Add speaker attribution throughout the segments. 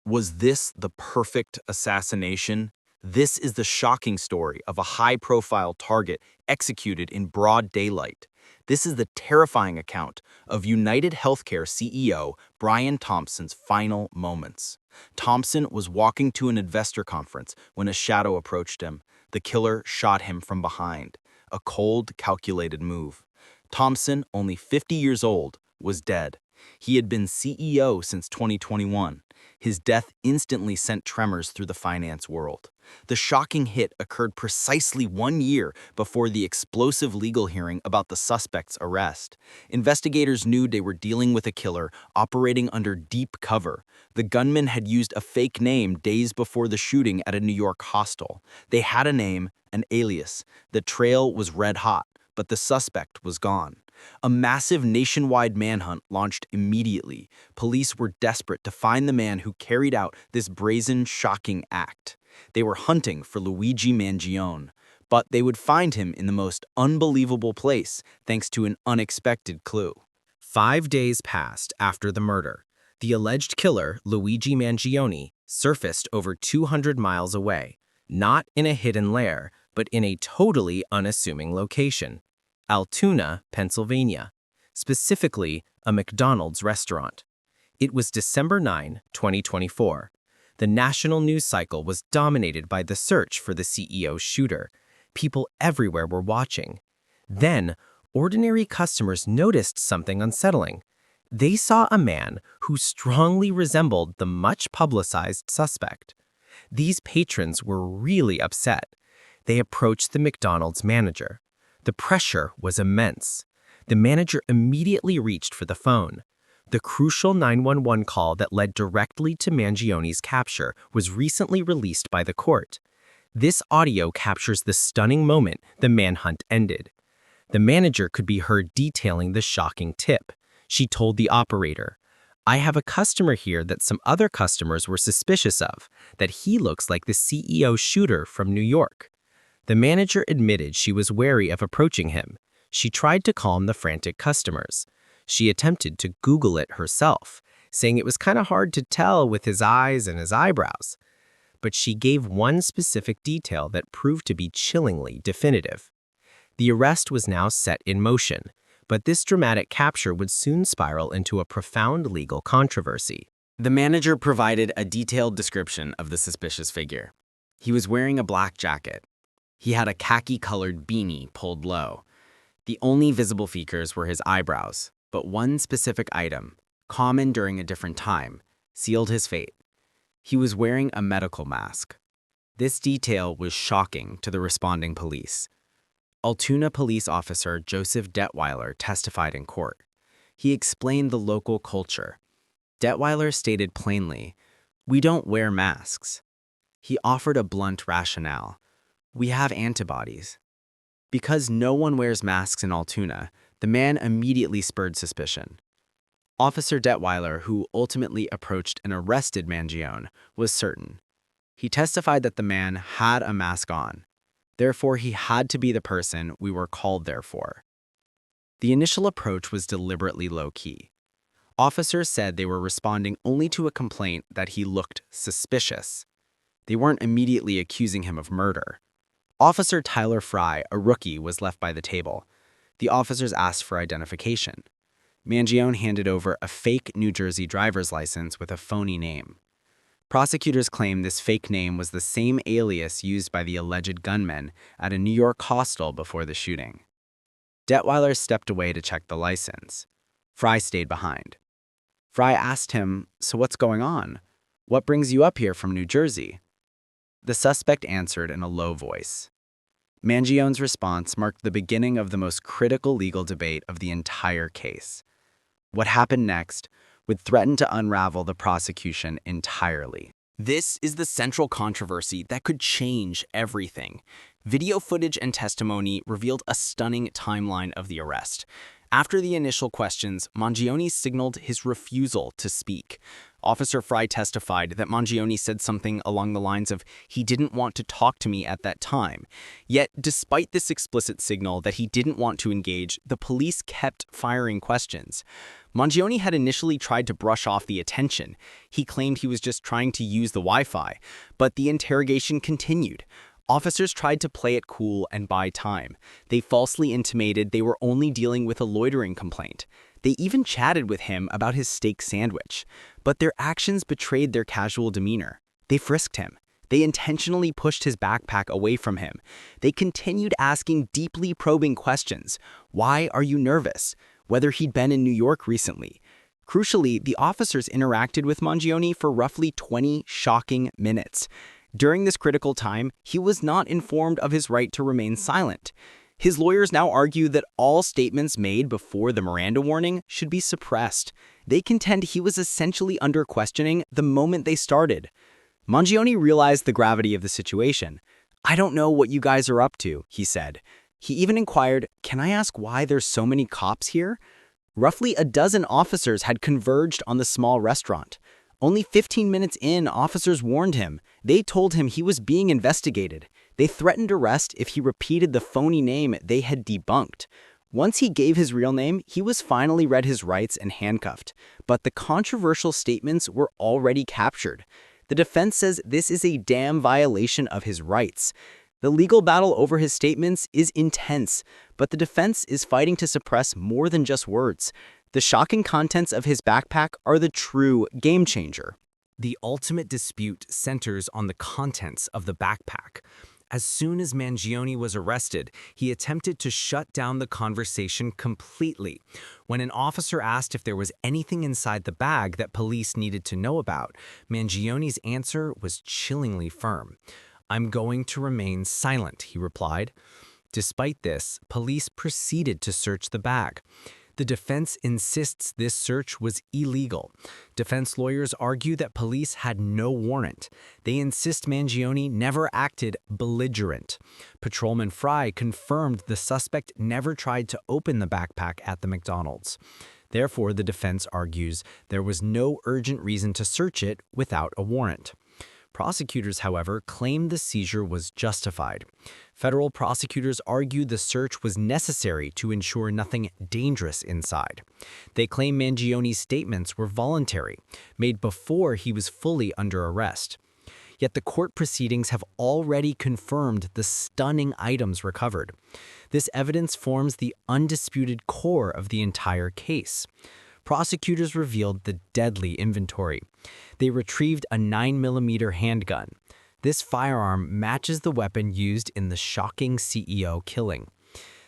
Speaker 1: Was this the perfect assassination? This is the shocking story of a high-profile target executed in broad daylight. This is the terrifying account of UnitedHealthcare CEO Brian Thompson's final moments. Thompson was walking to an investor conference when a shadow approached him. The killer shot him from behind. A cold, calculated move. Thompson, only 50 years old, was dead. He had been CEO since 2021. His death instantly sent tremors through the finance world. The shocking hit occurred precisely 1 year before the explosive legal hearing about the suspect's arrest. Investigators knew they were dealing with a killer operating under deep cover. The gunman had used a fake name days before the shooting at a New York hostel. They had a name, an alias. The trail was red hot, but the suspect was gone. A massive nationwide manhunt launched immediately. Police were desperate to find the man who carried out this brazen, shocking act. They were hunting for Luigi Mangione, but they would find him in the most unbelievable place thanks to an unexpected clue.
Speaker 2: 5 days passed after the murder. The alleged killer, Luigi Mangione, surfaced over 200 miles away, not in a hidden lair, but in a totally unassuming location. Altoona, Pennsylvania, specifically a McDonald's restaurant. It was December 9, 2024. The national news cycle was dominated by the search for the CEO's shooter. People everywhere were watching. Then, ordinary customers noticed something unsettling. They saw a man who strongly resembled the much-publicized suspect. These patrons were really upset. They approached the McDonald's manager. The pressure was immense. The manager immediately reached for the phone. The crucial 911 call that led directly to Mangione's capture was recently released by the court. This audio captures the stunning moment the manhunt ended. The manager could be heard detailing the shocking tip. She told the operator, "I have a customer here that some other customers were suspicious of, that he looks like the CEO shooter from New York." The manager admitted she was wary of approaching him. She tried to calm the frantic customers. She attempted to Google it herself, saying it was kind of hard to tell with his eyes and his eyebrows. But she gave one specific detail that proved to be chillingly definitive. The arrest was now set in motion, but this dramatic capture would soon spiral into a profound legal controversy.
Speaker 3: The manager provided a detailed description of the suspicious figure. He was wearing a black jacket. He had a khaki-colored beanie pulled low. The only visible features were his eyebrows, but one specific item, common during a different time, sealed his fate. He was wearing a medical mask. This detail was shocking to the responding police. Altoona police officer Joseph Detweiler testified in court. He explained the local culture. Detweiler stated plainly, "We don't wear masks." He offered a blunt rationale. "We have antibodies." Because no one wears masks in Altoona, the man immediately spurred suspicion. Officer Detweiler, who ultimately approached and arrested Mangione, was certain. He testified that the man had a mask on. Therefore, he had to be the person we were called there for. The initial approach was deliberately low-key. Officers said they were responding only to a complaint that he looked suspicious. They weren't immediately accusing him of murder. Officer Tyler Fry, a rookie, was left by the table. The officers asked for identification. Mangione handed over a fake New Jersey driver's license with a phony name. Prosecutors claim this fake name was the same alias used by the alleged gunman at a New York hostel before the shooting. Detweiler stepped away to check the license. Fry stayed behind. Fry asked him, "So what's going on? What brings you up here from New Jersey?" The suspect answered in a low voice. Mangione's response marked the beginning of the most critical legal debate of the entire case. What happened next would threaten to unravel the prosecution entirely.
Speaker 1: This is the central controversy that could change everything. Video footage and testimony revealed a stunning timeline of the arrest. After the initial questions, Mangione signaled his refusal to speak. Officer Fry testified that Mangione said something along the lines of, "He didn't want to talk to me at that time." Yet, despite this explicit signal that he didn't want to engage, the police kept firing questions.
Speaker 3: Mangione had initially tried to brush off the attention. He claimed he was just trying to use the Wi-Fi, but the interrogation continued. Officers tried to play it cool and buy time. They falsely intimated they were only dealing with a loitering complaint. They even chatted with him about his steak sandwich. But their actions betrayed their casual demeanor. They frisked him. They intentionally pushed his backpack away from him. They continued asking deeply probing questions. Why are you nervous? Whether he'd been in New York recently. Crucially, the officers interacted with Mangione for roughly 20 shocking minutes. During this critical time, he was not informed of his right to remain silent. His lawyers now argue that all statements made before the Miranda warning should be suppressed. They contend he was essentially under questioning the moment they started. Mangione realized the gravity of the situation. "I don't know what you guys are up to," he said. He even inquired, "Can I ask why there's so many cops here?" Roughly a dozen officers had converged on the small restaurant. Only 15 minutes in, officers warned him. They told him he was being investigated. They threatened arrest if he repeated the phony name they had debunked. Once he gave his real name, he was finally read his rights and handcuffed. But the controversial statements were already captured. The defense says this is a damn violation of his rights. The legal battle over his statements is intense, but the defense is fighting to suppress more than just words. The shocking contents of his backpack are the true game changer.
Speaker 2: The ultimate dispute centers on the contents of the backpack. As soon as Mangione was arrested, he attempted to shut down the conversation completely. When an officer asked if there was anything inside the bag that police needed to know about, Mangione's answer was chillingly firm. "I'm going to remain silent," he replied. Despite this, police proceeded to search the bag. The defense insists this search was illegal. Defense lawyers argue that police had no warrant. They insist Mangione never acted belligerent. Patrolman Fry confirmed the suspect never tried to open the backpack at the McDonald's. Therefore, the defense argues there was no urgent reason to search it without a warrant. Prosecutors, however, claim the seizure was justified. Federal prosecutors argue the search was necessary to ensure nothing dangerous inside. They claim Mangione's statements were voluntary, made before he was fully under arrest. Yet the court proceedings have already confirmed the stunning items recovered. This evidence forms the undisputed core of the entire case. Prosecutors revealed the deadly inventory. They retrieved a 9mm handgun. This firearm matches the weapon used in the shocking CEO killing.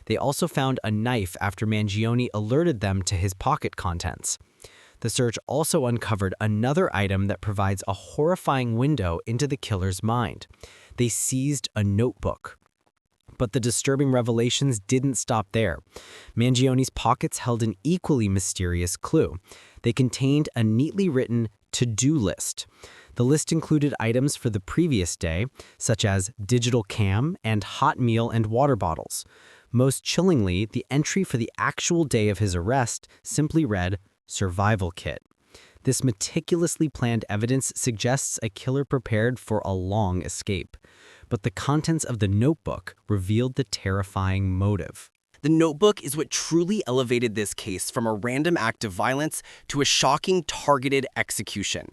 Speaker 2: They also found a knife after Mangione alerted them to his pocket contents. The search also uncovered another item that provides a horrifying window into the killer's mind. They seized a notebook. But the disturbing revelations didn't stop there. Mangione's pockets held an equally mysterious clue. They contained a neatly written to-do list. The list included items for the previous day, such as digital cam and hot meal and water bottles. Most chillingly, the entry for the actual day of his arrest simply read, "Survival Kit." This meticulously planned evidence suggests a killer prepared for a long escape. But the contents of the notebook revealed the terrifying motive.
Speaker 4: The notebook is what truly elevated this case from a random act of violence to a shocking, targeted execution.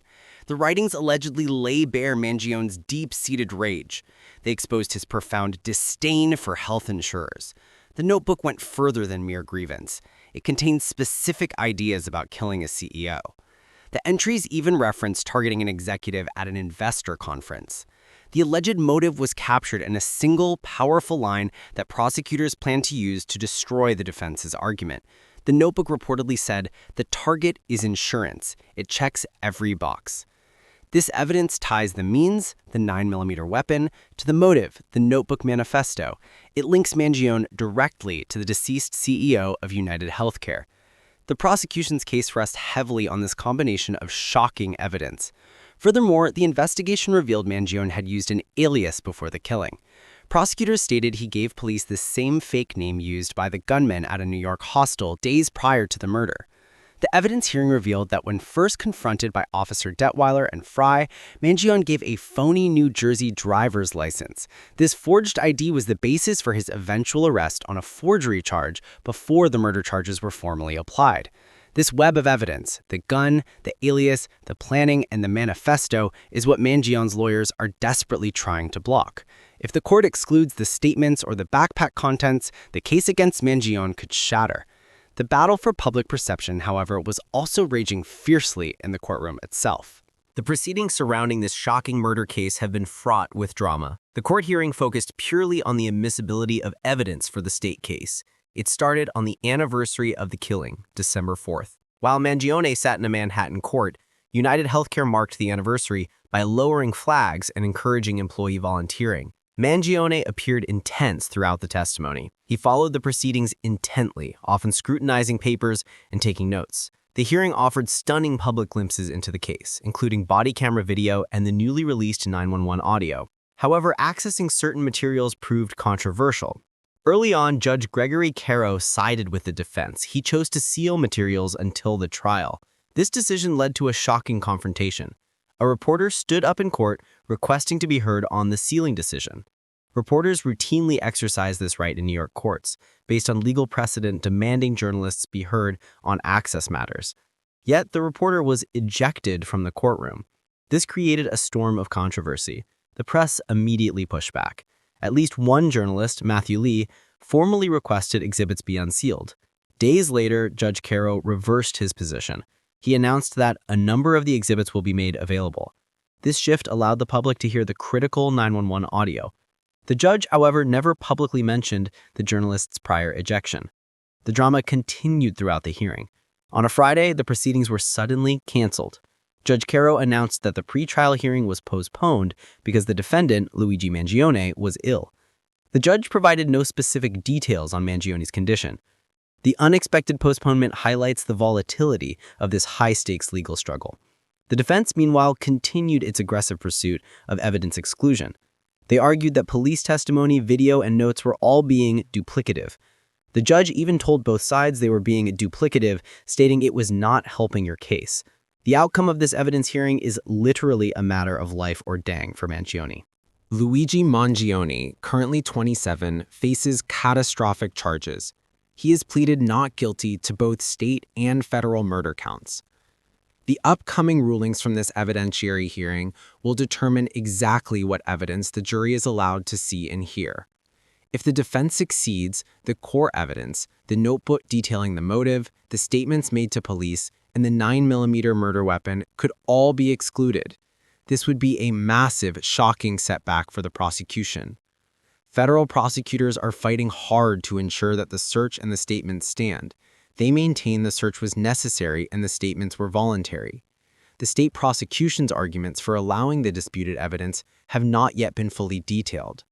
Speaker 4: The writings allegedly lay bare Mangione's deep-seated rage. They exposed his profound disdain for health insurers. The notebook went further than mere grievance. It contained specific ideas about killing a CEO. The entries even referenced targeting an executive at an investor conference. The alleged motive was captured in a single, powerful line that prosecutors plan to use to destroy the defense's argument. The notebook reportedly said, "The target is insurance. It checks every box." This evidence ties the means, the 9mm weapon, to the motive, the notebook manifesto. It links Mangione directly to the deceased CEO of UnitedHealthcare. The prosecution's case rests heavily on this combination of shocking evidence. Furthermore, the investigation revealed Mangione had used an alias before the killing. Prosecutors stated he gave police the same fake name used by the gunman at a New York hostel days prior to the murder. The evidence hearing revealed that when first confronted by Officer Detweiler and Fry, Mangione gave a phony New Jersey driver's license. This forged ID was the basis for his eventual arrest on a forgery charge before the murder charges were formally applied. This web of evidence, the gun, the alias, the planning, and the manifesto, is what Mangione's lawyers are desperately trying to block. If the court excludes the statements or the backpack contents, the case against Mangione could shatter. The battle for public perception, however, was also raging fiercely in the courtroom itself.
Speaker 2: The proceedings surrounding this shocking murder case have been fraught with drama. The court hearing focused purely on the admissibility of evidence for the state case. It started on the anniversary of the killing, December 4th. While Mangione sat in a Manhattan court, UnitedHealthcare marked the anniversary by lowering flags and encouraging employee volunteering. Mangione appeared intense throughout the testimony. He followed the proceedings intently, often scrutinizing papers and taking notes. The hearing offered stunning public glimpses into the case, including body camera video and the newly released 911 audio. However, accessing certain materials proved controversial. Early on, Judge Gregory Caro sided with the defense. He chose to seal materials until the trial. This decision led to a shocking confrontation. A reporter stood up in court requesting to be heard on the sealing decision. Reporters routinely exercise this right in New York courts, based on legal precedent demanding journalists be heard on access matters. Yet the reporter was ejected from the courtroom. This created a storm of controversy. The press immediately pushed back. At least one journalist, Matthew Lee, formally requested exhibits be unsealed. Days later, Judge Caro reversed his position. He announced that a number of the exhibits will be made available. This shift allowed the public to hear the critical 911 audio. The judge, however, never publicly mentioned the journalist's prior ejection. The drama continued throughout the hearing. On a Friday, the proceedings were suddenly canceled. Judge Caro announced that the pretrial hearing was postponed because the defendant, Luigi Mangione, was ill. The judge provided no specific details on Mangione's condition. The unexpected postponement highlights the volatility of this high-stakes legal struggle. The defense, meanwhile, continued its aggressive pursuit of evidence exclusion. They argued that police testimony, video, and notes were all being duplicative. The judge even told both sides they were being duplicative, stating it was not helping your case. The outcome of this evidence hearing is literally a matter of life or dang for Mangione. Luigi Mangione, currently 27, faces catastrophic charges. He has pleaded not guilty to both state and federal murder counts. The upcoming rulings from this evidentiary hearing will determine exactly what evidence the jury is allowed to see and hear. If the defense succeeds, the core evidence, the notebook detailing the motive, the statements made to police, and the 9mm murder weapon could all be excluded. This would be a massive, shocking setback for the prosecution. Federal prosecutors are fighting hard to ensure that the search and the statements stand. They maintain the search was necessary and the statements were voluntary. The state prosecution's arguments for allowing the disputed evidence have not yet been fully detailed.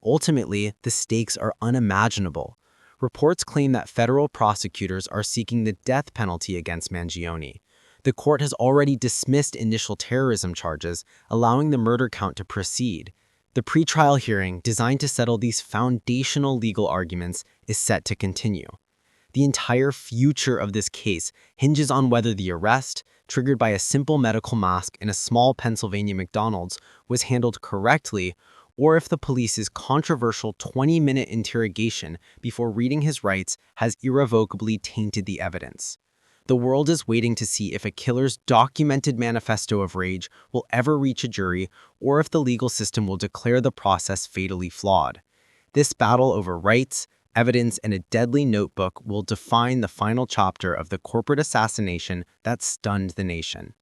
Speaker 2: Ultimately, the stakes are unimaginable. Reports claim that federal prosecutors are seeking the death penalty against Mangione. The court has already dismissed initial terrorism charges, allowing the murder count to proceed. The pretrial hearing, designed to settle these foundational legal arguments, is set to continue. The entire future of this case hinges on whether the arrest, triggered by a simple medical mask in a small Pennsylvania McDonald's, was handled correctly, or if the police's controversial 20-minute interrogation before reading his rights has irrevocably tainted the evidence. The world is waiting to see if a killer's documented manifesto of rage will ever reach a jury, or if the legal system will declare the process fatally flawed. This battle over rights, evidence, and a deadly notebook will define the final chapter of the corporate assassination that stunned the nation.